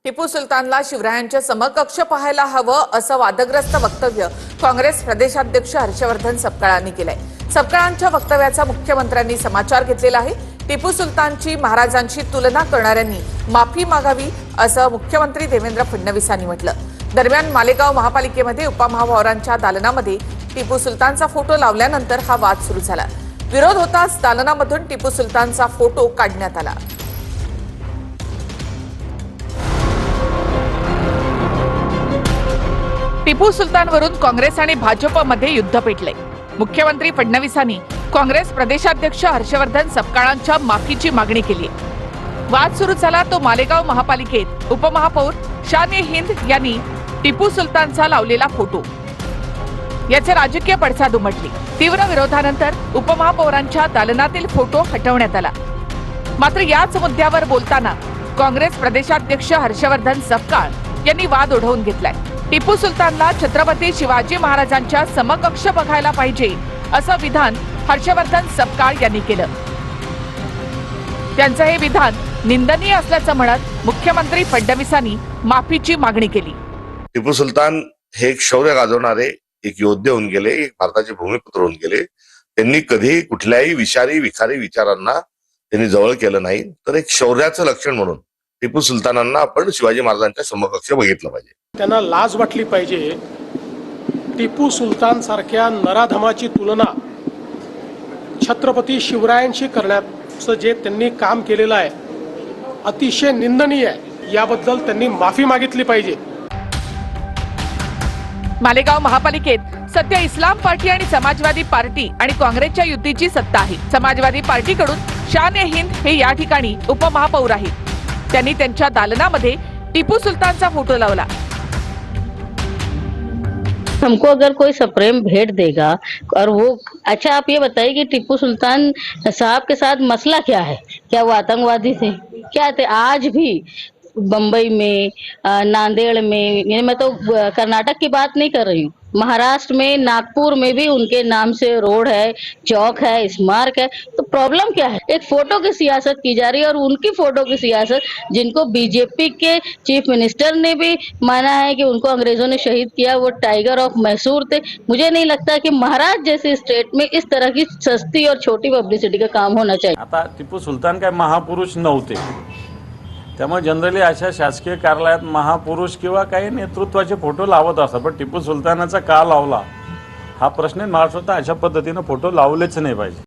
टिपू सुलतानला शिवरायांच्या समकक्ष पाहायला हवं असं वादग्रस्त वक्तव्य काँग्रेस प्रदेशाध्यक्ष हर्षवर्धन सपकाळांनी केलंय। सपकाळांच्या वक्तव्याचा मुख्यमंत्र्यांनी समाचार घेतलेला आहे। टिपू सुलतानची महाराजांशी तुलना करणाऱ्यांनी माफी मागावी असं मुख्यमंत्री देवेंद्र फडणवीसांनी म्हटलं। दरम्यान मालेगाव महापालिकेमध्ये उपमहापौरांच्या दालनामध्ये टिपू सुलतानचा फोटो लावल्यानंतर हा वाद सुरू झाला। विरोध होताच दालनामधून टिपू सुलतानचा फोटो काढण्यात आला। टिपू सुलतानवरून काँग्रेस आणि भाजपमध्ये युद्ध पेटले। मुख्यमंत्री फडणवीसांनी काँग्रेस प्रदेशाध्यक्ष हर्षवर्धन सपकाळांच्या माफीची मागणी केली। वाद सुरू झाला तो मालेगाव महापालिकेत उपमहापौर शान-ए-हिंद यांनी टिपू सुलतानचा लावलेला फोटो याचे राजकीय पडसाद उमटली। तीव्र विरोधानंतर उपमहापौरांच्या दालनातील फोटो हटवण्यात आला। मात्र याच मुद्द्यावर बोलताना काँग्रेस प्रदेशाध्यक्ष हर्षवर्धन सपकाळ यांनी वाद ओढवून घेतलाय। टिपू सुलतानला छत्रपती शिवाजी महाराजांच्या समकक्ष बघायला पाहिजे असं विधान हर्षवर्धन सपकाळ यांनी केलं। त्यांचं हे विधान निंदनीय असल्याचं म्हणत मुख्यमंत्री फडणवीसांनी माफीची मागणी केली। टिपू सुलतान हे एक शौर्य गाजवणारे एक योद्धे होऊन गेले, एक भारताचे भूमिपुत्र होऊन गेले। त्यांनी कधी कुठल्याही विषारी विखारी विचारांना त्यांनी जवळ केलं नाही। तर एक शौर्याचं लक्षण म्हणून टिपू सुलतानांना आपण शिवाजी महाराजांच्या समकक्ष बघितलं पाहिजे। त्यांना लाज वाटली पाहिजे। टिपू सुलतान सारख्या नराधमाची तुलना छत्रपती शिवरायांशी करण्याचं जे त्यांनी काम केलेलं आहे अतिशय निंदनीय आहे। याबद्दल त्यांनी माफी मागितली पाहिजे। मालेगाव महापालिकेत सध्या इस्लाम पार्टी आणि समाजवादी पार्टी आणि काँग्रेसच्या युतीची सत्ता आहे। समाजवादी पार्टीकडून शान-ए-हिंद हे या ठिकाणी उपमहापौर आहेत। त्यांनी त्यांच्या दालनामध्ये टिपू सुलतानचा फोटो लावला। हमको अगर कोई सप्रेम भेंट देगा और वो अच्छा, आप ये बताइए कि टिप्पू सुल्तान साहब के साथ मसला क्या है? क्या वो आतंकवादी थे? क्या थे? आज भी बम्बई में, नांदेड़ में, ये मैं तो कर्नाटक की बात नहीं कर रही हूँ, महाराष्ट्र में नागपुर में भी उनके नाम से रोड है, चौक है, स्मारक है। तो प्रॉब्लम क्या है? एक फोटो की सियासत की जा रही है और उनकी फोटो की सियासत, जिनको बीजेपी के चीफ मिनिस्टर ने भी माना है कि उनको अंग्रेजों ने शहीद किया, वो टाइगर ऑफ मैसूर थे। मुझे नहीं लगता कि महाराज जैसे स्टेट में इस तरह की सस्ती और छोटी पब्लिसिटी का काम होना चाहिए। आता टिपू सुलतान काय महापुरुष नव्हते, त्यामुळे जनरली अशा शासकीय कार्यालयात महापुरुष किंवा काही नेतृत्वाचे फोटो लावत असतात। पण टिपू सुलतानाचा का लावला हा प्रश्न महाराष्ट्रात अशा पद्धतीने फोटो लावलेच नाही पाहिजे।